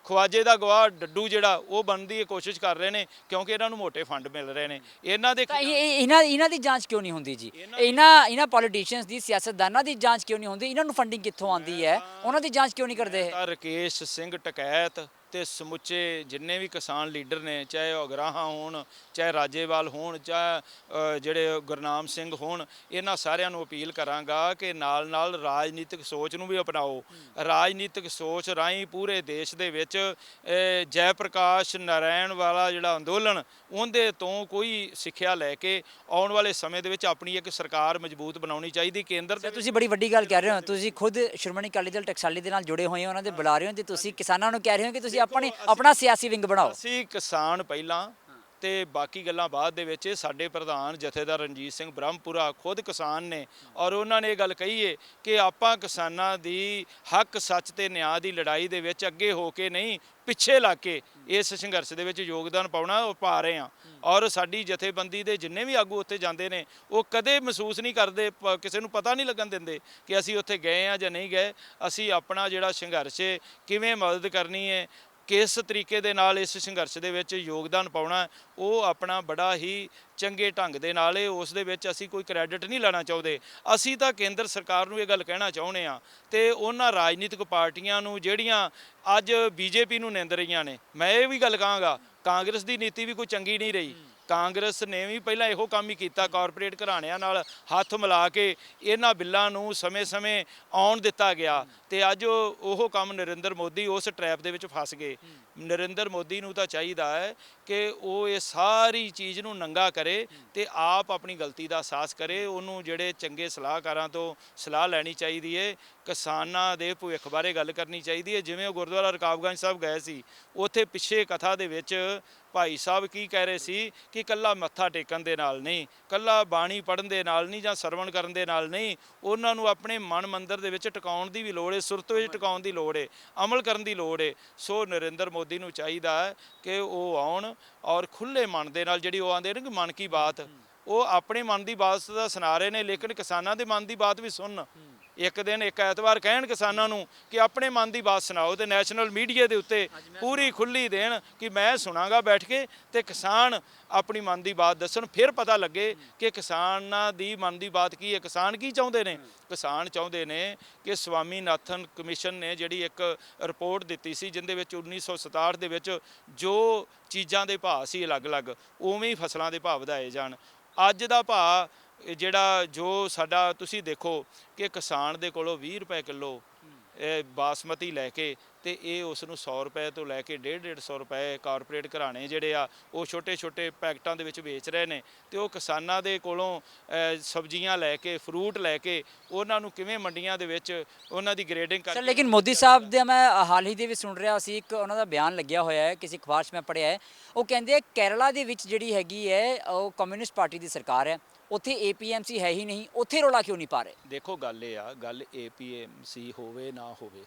ਖਵਾਜੇ ਦਾ ਗਵਾਹ ਡੱਡੂ ਜਿਹੜਾ ਉਹ ਬਣਨ ਦੀ ਕੋਸ਼ਿਸ਼ ਕਰ ਰਹੇ ਨੇ, ਕਿਉਂਕਿ ਇਹਨਾਂ ਨੂੰ ਮੋਟੇ ਫੰਡ ਮਿਲ ਰਹੇ ਨੇ। ਇਹਨਾਂ ਦੇ ਇਹਨਾਂ ਦੀ ਜਾਂਚ ਕਿਉਂ ਨਹੀਂ ਹੁੰਦੀ ਜੀ? ਇਹਨਾਂ ਪੋਲੀਟੀਸ਼ੀਅਨਸ ਦੀ, ਸਿਆਸਤਦਾਨਾਂ ਦੀ ਜਾਂਚ ਕਿਉਂ ਨਹੀਂ ਹੁੰਦੀ? ਇਹਨਾਂ ਨੂੰ ਫੰਡਿੰਗ ਕਿੱਥੋਂ ਆਉਂਦੀ ਹੈ, ਉਹਨਾਂ ਦੀ ਜਾਂਚ ਕਿਉਂ ਨਹੀਂ ਕਰਦੇ? ਤਾਂ ਰਕੇਸ਼ ਸਿੰਘ ਟਕੈਤ ਤੇ ਸਮੁੱਚੇ ਜਿੰਨੇ ਵੀ ਕਿਸਾਨ ਲੀਡਰ ਨੇ, ਚਾਹੇ ਉਹ ਅਗਰਾਹਾਂ ਹੋਣ, ਚਾਹੇ ਰਾਜੇਵਾਲ ਹੋਣ, ਚਾਹੇ ਜਿਹੜੇ ਗੁਰਨਾਮ ਸਿੰਘ ਹੋਣ, ਇਹਨਾਂ ਸਾਰਿਆਂ ਨੂੰ ਅਪੀਲ ਕਰਾਂਗਾ ਕਿ ਨਾਲ ਰਾਜਨੀਤਿਕ ਸੋਚ ਨੂੰ ਵੀ ਅਪਣਾਓ। ਰਾਜਨੀਤਿਕ ਸੋਚ ਰਾਹੀਂ ਪੂਰੇ ਦੇਸ਼ ਦੇ ਵਿੱਚ ਜੈ ਪ੍ਰਕਾਸ਼ ਨਾਰਾਇਣ ਵਾਲਾ ਜਿਹੜਾ ਅੰਦੋਲਨ, ਉਹਦੇ ਤੋਂ ਕੋਈ ਸਿੱਖਿਆ ਲੈ ਕੇ ਆਉਣ ਵਾਲੇ ਸਮੇਂ ਦੇ ਵਿੱਚ ਆਪਣੀ ਇੱਕ ਸਰਕਾਰ ਮਜ਼ਬੂਤ ਬਣਾਉਣੀ ਚਾਹੀਦੀ। ਕੇਂਦਰ ਦੇ ਤੁਸੀਂ ਬੜੀ ਵੱਡੀ ਗੱਲ ਕਹਿ ਰਹੇ ਹੋ। ਤੁਸੀਂ ਖੁਦ ਸ਼੍ਰੋਮਣੀ ਅਕਾਲੀ ਦਲ ਟਕਸਾਲੀ ਦੇ ਨਾਲ ਜੁੜੇ ਹੋਏ ਹੋ, ਉਹਨਾਂ ਦੇ ਬੁਲਾ ਰਹੇ ਹੋ, ਤੇ ਤੁਸੀਂ ਕਿਸਾਨਾਂ ਨੂੰ ਕਹਿ ਰਹੇ ਹੋ ਕਿ ਤੁਸੀਂ ਆਪਣਾ ਸਿਆਸੀ ਵਿੰਗ ਬਣਾਓ। ਅਸੀਂ ਕਿਸਾਨ ਪਹਿਲਾਂ ਤੇ ਬਾਕੀ ਗੱਲਾਂ ਬਾਅਦ ਦੇ ਵਿੱਚ। ਸਾਡੇ ਪ੍ਰਧਾਨ ਜਥੇਦਾਰ ਰਣਜੀਤ ਸਿੰਘ ਬ੍ਰਹਮਪੁਰਾ ਖੁਦ ਕਿਸਾਨ ਨੇ, ਔਰ ਉਹਨਾਂ ਨੇ ਇਹ ਗੱਲ ਕਹੀ ਹੈ ਕਿ ਆਪਾਂ ਕਿਸਾਨਾਂ ਦੀ ਹੱਕ ਸੱਚ ਤੇ ਨਿਆਂ ਦੀ ਲੜਾਈ ਦੇ ਵਿੱਚ ਅੱਗੇ ਹੋ ਕੇ ਨਹੀਂ, ਪਿੱਛੇ ਲੱਗ ਕੇ ਇਸ ਸੰਘਰਸ਼ ਦੇ ਵਿੱਚ ਯੋਗਦਾਨ ਪਾਉਣਾ, ਉਹ ਪਾ ਰਹੇ ਹਾਂ। ਔਰ ਸਾਡੀ ਜਥੇਬੰਦੀ ਦੇ ਜਿੰਨੇ ਵੀ ਆਗੂ ਉੱਥੇ ਜਾਂਦੇ ਨੇ, ਉਹ ਕਦੇ ਮਹਿਸੂਸ ਨਹੀਂ ਕਰਦੇ, ਕਿਸੇ ਨੂੰ ਪਤਾ ਨਹੀਂ ਲੱਗਣ ਦਿੰਦੇ ਕਿ ਅਸੀਂ ਉੱਥੇ ਗਏ ਹਾਂ ਜਾਂ ਨਹੀਂ ਗਏ। ਅਸੀਂ ਆਪਣਾ ਜਿਹੜਾ ਸੰਘਰਸ਼ ਹੈ, ਕਿਵੇਂ ਮਦਦ ਕਰਨੀ ਹੈ, ਕਿਸ ਤਰੀਕੇ ਦੇ ਨਾਲ ਇਸ ਸੰਘਰਸ਼ ਦੇ ਵਿੱਚ ਯੋਗਦਾਨ ਪਾਉਣਾ, ਉਹ ਆਪਣਾ ਬੜਾ ਹੀ ਚੰਗੇ ਢੰਗ ਦੇ ਨਾਲ ਉਸ ਦੇ ਵਿੱਚ ਅਸੀਂ ਕੋਈ ਕ੍ਰੈਡਿਟ ਨਹੀਂ ਲੈਣਾ ਚਾਹੁੰਦੇ। ਅਸੀਂ ਤਾਂ ਕੇਂਦਰ ਸਰਕਾਰ ਨੂੰ ਇਹ ਗੱਲ ਕਹਿਣਾ ਚਾਹੁੰਦੇ ਹਾਂ, ਤੇ ਉਹਨਾਂ ਰਾਜਨੀਤਿਕ ਪਾਰਟੀਆਂ ਨੂੰ ਜਿਹੜੀਆਂ ਅੱਜ ਬੀਜੇਪੀ ਨੂੰ ਨਿੰਦ ਰਹੀਆਂ ਨੇ, ਮੈਂ ਇਹ ਵੀ ਗੱਲ ਕਹਾਂਗਾ, ਕਾਂਗਰਸ ਦੀ ਨੀਤੀ ਵੀ ਕੋਈ ਚੰਗੀ ਨਹੀਂ ਰਹੀ। ਕਾਂਗਰਸ ਨੇ ਵੀ ਪਹਿਲਾਂ ਇਹੋ ਕੰਮ ਹੀ ਕੀਤਾ, ਕਾਰਪੋਰੇਟ ਘਰਾਣਿਆਂ ਨਾਲ ਹੱਥ ਮਿਲਾ ਕੇ ਇਹਨਾਂ ਬਿੱਲਾਂ ਨੂੰ ਸਮੇਂ-ਸਮੇਂ ਆਉਣ ਦਿੱਤਾ ਗਿਆ, ਤੇ ਅੱਜ ਉਹ ਕੰਮ ਨਰਿੰਦਰ ਮੋਦੀ ਉਸ ਟਰੈਪ ਦੇ ਵਿੱਚ ਫਸ ਗਏ। ਨਰਿੰਦਰ ਮੋਦੀ ਨੂੰ ਤਾਂ ਚਾਹੀਦਾ ਹੈ ਕਿ ਉਹ ਇਹ ਸਾਰੀ ਚੀਜ਼ ਨੂੰ ਨੰਗਾ ਕਰੇ ਤੇ ਆਪ ਆਪਣੀ ਗਲਤੀ ਦਾ ਅਹਿਸਾਸ ਕਰੇ। ਉਹਨੂੰ ਜਿਹੜੇ ਚੰਗੇ ਸਲਾਹਕਾਰਾਂ ਤੋਂ ਸਲਾਹ ਲੈਣੀ ਚਾਹੀਦੀ ਹੈ, ਕਿਸਾਨਾਂ ਦੇ ਭਵਿੱਖ ਬਾਰੇ ਗੱਲ ਕਰਨੀ ਚਾਹੀਦੀ ਹੈ। ਜਿਵੇਂ ਉਹ ਗੁਰਦੁਆਰਾ ਰਕਾਬਗੰਜ ਸਾਹਿਬ ਗਏ ਸੀ, ਉੱਥੇ ਪਿੱਛੇ ਕਥਾ ਦੇ ਵਿੱਚ ਭਾਈ ਸਾਹਿਬ ਕੀ ਕਹਿ ਰਹੇ ਸੀ ਕਿ ਕੱਲਾ ਮੱਥਾ ਟੇਕਣ ਦੇ ਨਾਲ ਨਹੀਂ, ਕੱਲਾ ਬਾਣੀ ਪੜ੍ਹਨ ਦੇ ਨਾਲ ਨਹੀਂ, ਜਾਂ ਸਰਵਣ ਕਰਨ ਦੇ ਨਾਲ ਨਹੀਂ, ਉਹਨਾਂ ਨੂੰ ਆਪਣੇ ਮਨ ਮੰਦਰ ਦੇ ਵਿੱਚ ਟਿਕਾਉਣ ਦੀ ਵੀ ਲੋੜ ਹੈ, ਸੁਰਤ ਵਿੱਚ ਟਿਕਾਉਣ ਦੀ ਲੋੜ ਹੈ, ਅਮਲ ਕਰਨ ਦੀ ਲੋੜ ਹੈ। ਸੋ ਨਰਿੰਦਰ ਮੋਦੀ ਨੂੰ ਚਾਹੀਦਾ ਹੈ ਕਿ ਉਹ ਆਉਣ ਔਰ ਖੁੱਲ੍ਹੇ ਮਨ ਦੇ ਨਾਲ, ਜਿਹੜੀ ਉਹ ਆਉਂਦੇ ਨੇ ਕਿ ਮਨ ਕੀ ਬਾਤ, ਉਹ ਆਪਣੇ ਮਨ ਦੀ ਬਾਤ ਤਾਂ ਸੁਣਾ ਰਹੇ ਨੇ, ਲੇਕਿਨ ਕਿਸਾਨਾਂ ਦੇ ਮਨ ਦੀ ਬਾਤ ਵੀ ਸੁਣਨ। ਇੱਕ ਦਿਨ ਇੱਕ ਐਤਵਾਰ ਕਹਿਣ ਕਿਸਾਨਾਂ ਨੂੰ ਕਿ ਆਪਣੇ ਮਨ ਦੀ ਬਾਤ ਸੁਣਾਓ, ਤੇ ਨੈਸ਼ਨਲ ਮੀਡੀਆ ਦੇ ਉੱਤੇ ਪੂਰੀ ਖੁੱਲ੍ਹੀ ਦੇਣ ਕਿ ਮੈਂ ਸੁਣਾਂਗਾ ਬੈਠ ਕੇ, ਤੇ ਕਿਸਾਨ ਆਪਣੀ ਮਨ ਦੀ ਬਾਤ ਦੱਸਣ। ਫਿਰ ਪਤਾ ਲੱਗੇ ਕਿ ਕਿਸਾਨਾਂ ਦੀ ਮਨ ਦੀ ਬਾਤ ਕੀ ਹੈ, ਕਿਸਾਨ ਕੀ ਚਾਹੁੰਦੇ ਨੇ। ਕਿਸਾਨ ਚਾਹੁੰਦੇ ਨੇ ਕਿ ਸਵਾਮੀਨਾਥਨ ਕਮਿਸ਼ਨ ਨੇ ਜਿਹੜੀ ਇੱਕ ਰਿਪੋਰਟ ਦਿੱਤੀ ਸੀ, ਜਿਹਦੇ ਵਿੱਚ 1967 ਦੇ ਵਿੱਚ ਜੋ ਚੀਜ਼ਾਂ ਦੇ ਭਾਅ ਸੀ ਅਲੱਗ-ਅਲੱਗ, ਉਵੇਂ ਹੀ ਫਸਲਾਂ ਦੇ ਭਾਅ ਵਧਾਏ ਜਾਣ। ਅੱਜ ਦਾ ਭਾਅ ਜਿਹੜਾ ਜੋ ਸਾਡਾ, ਤੁਸੀਂ ਦੇਖੋ ਕਿ ਕਿਸਾਨ ਦੇ ਕੋਲੋਂ 20 ਰੁਪਏ ਕਿਲੋ ਬਾਸਮਤੀ ਲੈ ਕੇ, ਤੇ ਇਹ ਉਸ ਨੂੰ 100 ਰੁਪਏ ਤੋਂ ਲੈ ਕੇ 150-150 ਰੁਪਏ ਕਾਰਪੋਰੇਟ ਘਰਾਣੇ ਜਿਹੜੇ ਆ ਉਹ ਛੋਟੇ-ਛੋਟੇ ਪੈਕਟਾਂ ਦੇ ਵਿੱਚ ਵੇਚ ਰਹੇ ਨੇ। ਤੇ ਉਹ ਕਿਸਾਨਾਂ ਦੇ ਕੋਲੋਂ ਸਬਜ਼ੀਆਂ ਲੈ ਕੇ, ਫਰੂਟ ਲੈ ਕੇ, ਉਹਨਾਂ ਨੂੰ ਕਿਵੇਂ ਮੰਡੀਆਂ ਦੇ ਵਿੱਚ ਉਹਨਾਂ ਦੀ ਗ੍ਰੇਡਿੰਗ ਕਰ। ਲੇਕਿਨ ਮੋਦੀ ਸਾਹਿਬ ਦੇ ਮੈਂ ਹਾਲ ਹੀ ਦੇ ਵਿੱਚ ਸੁਣ ਰਿਹਾ ਸੀ, ਇੱਕ ਉਹਨਾਂ ਦਾ ਬਿਆਨ ਲੱਗਿਆ ਹੋਇਆ ਹੈ, ਕਿਸੇ ਅਖਬਾਰ 'ਚ ਮੈਂ ਪੜ੍ਹਿਆ ਹੈ, ਉਹ ਕਹਿੰਦੇ ਆ ਕੇਰਲਾ ਦੇ ਵਿੱਚ ਜਿਹੜੀ ਹੈਗੀ ਹੈ ਉਹ ਕਮਿਊਨਿਸਟ ਪਾਰਟੀ ਦੀ ਸਰਕਾਰ ਹੈ, ਉੱਥੇ APMC ਹੈ ਹੀ ਨਹੀਂ, ਉੱਥੇ ਰੌਲਾ ਕਿਉਂ ਨਹੀਂ ਪਾ ਰਹੇ? ਦੇਖੋ ਗੱਲ ਇਹ ਆ, ਗੱਲ APMC ਹੋਵੇ ਨਾ ਹੋਵੇ,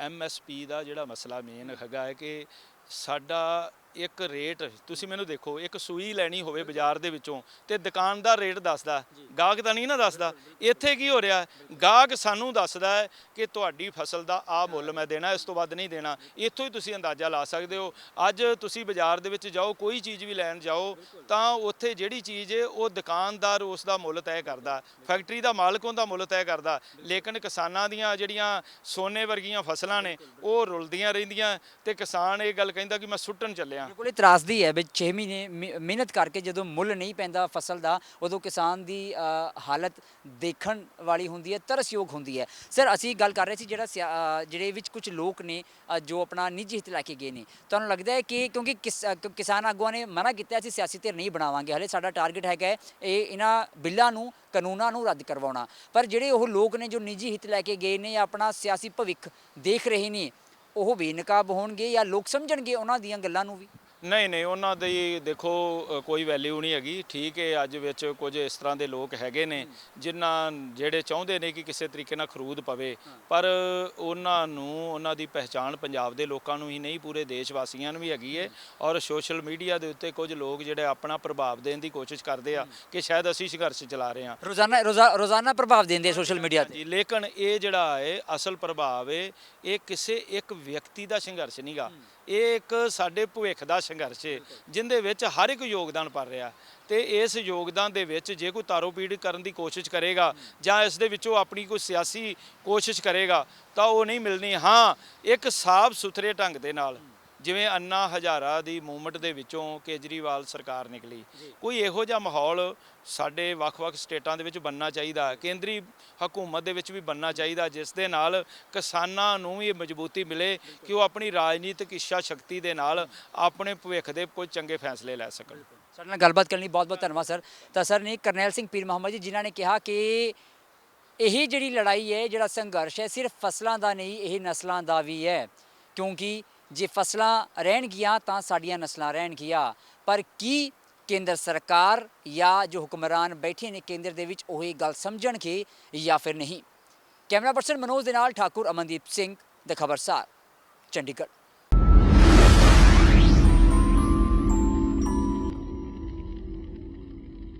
MSP ਦਾ ਜਿਹੜਾ ਮਸਲਾ ਮੇਨ ਹੈਗਾ ਹੈ ਕਿ ਸਾਡਾ ਇੱਕ ਰੇਟ ਤੁਸੀਂ ਮੈਨੂੰ ਦੇਖੋ, ਇੱਕ ਸੂਈ ਲੈਣੀ ਹੋਵੇ ਬਾਜ਼ਾਰ ਦੇ ਵਿੱਚੋਂ ਤੇ ਦੁਕਾਨਦਾਰ ਰੇਟ ਦੱਸਦਾ, ਗਾਹਕ ਤਾਂ ਨਹੀਂ ਨਾ ਦੱਸਦਾ। ਇੱਥੇ ਕੀ ਹੋ ਰਿਹਾ, ਗਾਹਕ ਸਾਨੂੰ ਦੱਸਦਾ ਹੈ ਕਿ ਤੁਹਾਡੀ ਫਸਲ ਦਾ ਆਹ ਮੁੱਲ ਮੈਂ ਦੇਣਾ, ਇਸ ਤੋਂ ਵੱਧ ਨਹੀਂ ਦੇਣਾ। ਇੱਥੋਂ ਹੀ ਤੁਸੀਂ ਅੰਦਾਜ਼ਾ ਲਾ ਸਕਦੇ ਹੋ। ਅੱਜ ਤੁਸੀਂ ਬਾਜ਼ਾਰ ਦੇ ਵਿੱਚ ਜਾਓ, ਕੋਈ ਚੀਜ਼ ਵੀ ਲੈਣ ਜਾਓ ਤਾਂ ਉੱਥੇ ਜਿਹੜੀ ਚੀਜ਼ ਹੈ ਉਹ ਦੁਕਾਨਦਾਰ ਉਸ ਦਾ ਮੁੱਲ ਤੈਅ ਕਰਦਾ, ਫੈਕਟਰੀ ਦਾ ਮਾਲਕ ਉਹਦਾ ਮੁੱਲ ਤੈਅ ਕਰਦਾ। ਲੇਕਿਨ ਕਿਸਾਨਾਂ ਦੀਆਂ ਜਿਹੜੀਆਂ ਸੋਨੇ ਵਰਗੀਆਂ ਫਸਲਾਂ ਨੇ ਉਹ ਰੁਲਦੀਆਂ ਰਹਿੰਦੀਆਂ ਤੇ ਕਿਸਾਨ ਇਹ ਗੱਲ ਕਹਿੰਦਾ ਕਿ ਮੈਂ ਸੁੱਟਣ ਚੱਲਿਆ। ਬਿਲਕੁਲ ਇਹ ਤਰਾਸਦੀ ਹੈ ਵੀ 6 ਮਹੀਨੇ ਮਿਹਨਤ ਕਰਕੇ ਜਦੋਂ ਮੁੱਲ ਨਹੀਂ ਪੈਂਦਾ ਫਸਲ ਦਾ, ਉਦੋਂ ਕਿਸਾਨ ਦੀ ਹਾਲਤ ਦੇਖਣ ਵਾਲੀ ਹੁੰਦੀ ਹੈ, ਤਰਸਯੋਗ ਹੁੰਦੀ ਹੈ। ਸਰ ਅਸੀਂ ਗੱਲ ਕਰ ਰਹੇ ਸੀ ਜਿਹੜੇ ਵਿੱਚ ਕੁਝ ਲੋਕ ਨੇ ਜੋ ਆਪਣਾ ਨਿੱਜੀ ਹਿੱਤ ਲੈ ਕੇ ਗਏ ਨੇ, ਤੁਹਾਨੂੰ ਲੱਗਦਾ ਹੈ ਕਿ ਕਿਉਂਕਿ ਕਿਸਾਨ ਆਗੂਆਂ ਨੇ ਮਨਾ ਕੀਤਾ ਅਸੀਂ ਸਿਆਸੀ ਧਿਰ ਨਹੀਂ ਬਣਾਵਾਂਗੇ, ਹਲੇ ਸਾਡਾ ਟਾਰਗੇਟ ਹੈਗਾ ਇਹ ਇਹਨਾਂ ਬਿੱਲਾਂ ਨੂੰ ਕਾਨੂੰਨਾਂ ਨੂੰ ਰੱਦ ਕਰਵਾਉਣਾ, ਪਰ ਜਿਹੜੇ ਉਹ ਲੋਕ ਨੇ ਜੋ ਨਿੱਜੀ ਹਿੱਤ ਲੈ ਕੇ ਗਏ ਨੇ ਜਾਂ ਆਪਣਾ ਸਿਆਸੀ ਭਵਿੱਖ ਦੇਖ ਰਹੇ ਨੇ, ਉਹ ਬੇਨਕਾਬ ਹੋਣਗੇ ਜਾਂ ਲੋਕ ਸਮਝਣਗੇ ਉਹਨਾਂ ਦੀਆਂ ਗੱਲਾਂ ਨੂੰ ਵੀ? ਨਹੀਂ ਉਹਨਾਂ ਦੀ ਦੇਖੋ ਕੋਈ ਵੈਲਿਊ ਨਹੀਂ ਹੈਗੀ। ਠੀਕ ਹੈ, ਅੱਜ ਵਿੱਚ ਕੁਝ ਇਸ ਤਰ੍ਹਾਂ ਦੇ ਲੋਕ ਹੈਗੇ ਨੇ ਜਿਹੜੇ ਚਾਹੁੰਦੇ ਨੇ ਕਿ ਕਿਸੇ ਤਰੀਕੇ ਨਾਲ ਖਰੂਦ ਪਵੇ, ਪਰ ਉਹਨਾਂ ਨੂੰ ਉਹਨਾਂ ਦੀ ਪਹਿਚਾਣ ਪੰਜਾਬ ਦੇ ਲੋਕਾਂ ਨੂੰ ਹੀ ਨਹੀਂ, ਪੂਰੇ ਦੇਸ਼ ਵਾਸੀਆਂ ਨੂੰ ਵੀ ਹੈਗੀ ਹੈ। ਔਰ ਸੋਸ਼ਲ ਮੀਡੀਆ ਦੇ ਉੱਤੇ ਕੁਝ ਲੋਕ ਜਿਹੜੇ ਆਪਣਾ ਪ੍ਰਭਾਵ ਦੇਣ ਦੀ ਕੋਸ਼ਿਸ਼ ਕਰਦੇ ਆ ਕਿ ਸ਼ਾਇਦ ਅਸੀਂ ਸੰਘਰਸ਼ ਚਲਾ ਰਹੇ ਹਾਂ, ਰੋਜ਼ਾਨਾ ਪ੍ਰਭਾਵ ਦਿੰਦੇ ਸੋਸ਼ਲ ਮੀਡੀਆ ਤੇ। ਲੇਕਿਨ ਇਹ ਜਿਹੜਾ ਹੈ ਅਸਲ ਪ੍ਰਭਾਵ ਹੈ, ਇਹ ਕਿਸੇ ਇੱਕ ਵਿਅਕਤੀ ਦਾ ਸੰਘਰਸ਼ ਨਹੀਂਗਾ, ਇਹ ਇੱਕ ਸਾਡੇ ਭਵਿੱਖ ਦਾ ਸੰਘਰਸ਼ ਹੈ ਜਿਹਦੇ ਵਿੱਚ ਹਰ ਇੱਕ ਯੋਗਦਾਨ ਪਾ ਰਿਹਾ। ਤੇ ਇਸ ਯੋਗਦਾਨ ਦੇ ਵਿੱਚ ਜੇ ਕੋਈ ਤਾਰੋ-ਪੀੜ ਕਰਨ ਦੀ ਕੋਸ਼ਿਸ਼ ਕਰੇਗਾ ਜਾਂ ਇਸ ਦੇ ਵਿੱਚੋਂ ਆਪਣੀ ਕੋਈ ਸਿਆਸੀ ਕੋਸ਼ਿਸ਼ ਕਰੇਗਾ ਤਾਂ ਉਹ ਨਹੀਂ ਮਿਲਣੀ। ਹਾਂ, ਇੱਕ ਸਾਫ਼ ਸੁਥਰੇ ਢੰਗ ਦੇ ਨਾਲ, ਜਿਵੇਂ ਅੰਨਾ ਹਜ਼ਾਰਾ ਦੀ ਮੂਵਮੈਂਟ ਦੇ ਵਿੱਚੋਂ ਕੇਜਰੀਵਾਲ ਸਰਕਾਰ ਨਿਕਲੀ, ਕੋਈ ਇਹੋ ਜਿਹਾ ਮਾਹੌਲ ਸਾਡੇ ਵੱਖ-ਵੱਖ ਸਟੇਟਾਂ ਦੇ ਵਿੱਚ ਬਣਨਾ ਚਾਹੀਦਾ, ਕੇਂਦਰੀ ਹਕੂਮਤ ਦੇ ਵਿੱਚ ਵੀ ਬਣਨਾ ਚਾਹੀਦਾ, ਜਿਸ ਦੇ ਨਾਲ ਕਿਸਾਨਾਂ ਨੂੰ ਵੀ ਮਜ਼ਬੂਤੀ ਮਿਲੇ ਕਿ ਉਹ ਆਪਣੀ ਰਾਜਨੀਤਿਕ ਇੱਛਾ ਸ਼ਕਤੀ ਦੇ ਨਾਲ ਆਪਣੇ ਭਵਿੱਖ ਦੇ ਕੋਈ ਚੰਗੇ ਫੈਸਲੇ ਲੈ ਸਕਣ। ਸਾਡੇ ਨਾਲ ਗੱਲਬਾਤ ਕਰਨ ਲਈ ਬਹੁਤ-ਬਹੁਤ ਧੰਨਵਾਦ ਸਰ। ਤਾਂ ਸਰ ਨੇ ਕਰਨੈਲ ਸਿੰਘ ਪੀਰ ਮੁਹੰਮਦ ਜੀ, ਜਿਨ੍ਹਾਂ ਨੇ ਕਿਹਾ ਕਿ ਇਹ ਜਿਹੜੀ ਲੜਾਈ ਹੈ, ਜਿਹੜਾ ਸੰਘਰਸ਼ ਹੈ, ਸਿਰਫ ਫਸਲਾਂ ਦਾ ਨਹੀਂ, ਇਹ ਨਸਲਾਂ ਦਾ ਵੀ ਹੈ, ਕਿਉਂਕਿ ਜੇ ਫਸਲਾਂ ਰਹਿਣਗੀਆਂ ਤਾਂ ਸਾਡੀਆਂ ਨਸਲਾਂ ਰਹਿਣਗੀਆਂ। ਪਰ ਕੀ ਕੇਂਦਰ ਸਰਕਾਰ ਜਾਂ ਜੋ ਹੁਕਮਰਾਨ ਬੈਠੇ ਨੇ ਕੇਂਦਰ ਦੇ ਵਿੱਚ ਉਹ ਇਹ ਗੱਲ ਸਮਝਣਗੇ ਜਾਂ ਫਿਰ ਨਹੀਂ? ਕੈਮਰਾ ਪਰਸਨ ਮਨੋਜ ਦੇ ਨਾਲ ਠਾਕੁਰ ਅਮਨਦੀਪ ਸਿੰਘ, ਦ ਖਬਰਸਾਰ, ਚੰਡੀਗੜ੍ਹ।